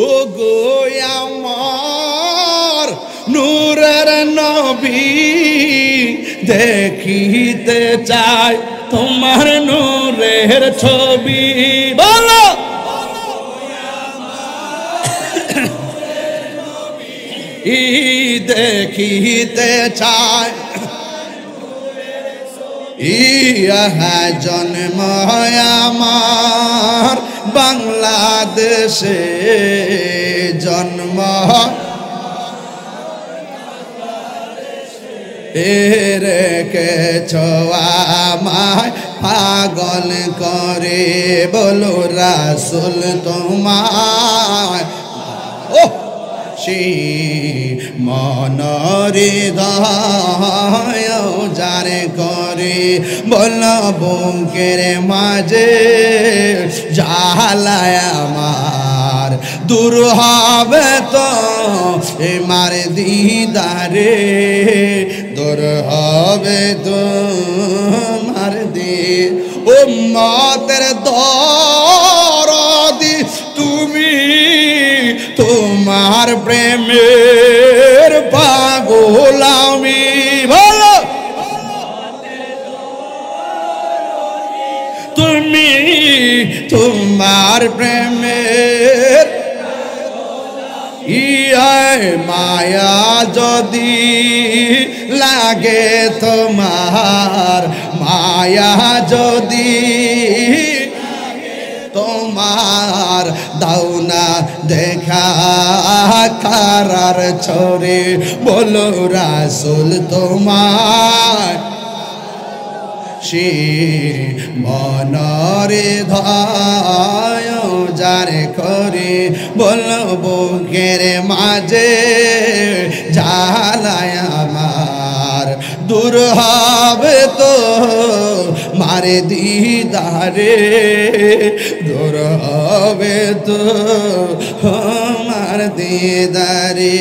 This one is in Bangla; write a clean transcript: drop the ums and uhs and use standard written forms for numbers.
ও গো আমার নূরের নবী দেখিতে চাই তোমার নূরের ছবি বলো দেখিতে চাই ইহা জন্ম আমার বাংলাদেশে জন্ম রেখেছ আমায় পাগল করে বলো রাসূল তোমায় ও মনরে দয় যারে করে বল বুকের মাঝে জ্বালায় আমার দূর হবে তো মার দিদারে দূর হবে তো মার দিদ উম্মতের দরদি তুমি তোমার প্রেমের পাগল আমি ভালো তুমি তোমার প্রেমের ইয় মায়া যদি লাগে তোমার মায়া যদি তোমার দাওনা দেখা কারার ছড়ে বলো রাসূল তোমার সে মনরে ধায় যারে করে বলো বুকের মাঝে জ্বালায় আমার দূর হবে তো মারে দিদারে দূর হবে তো মার দিদারে।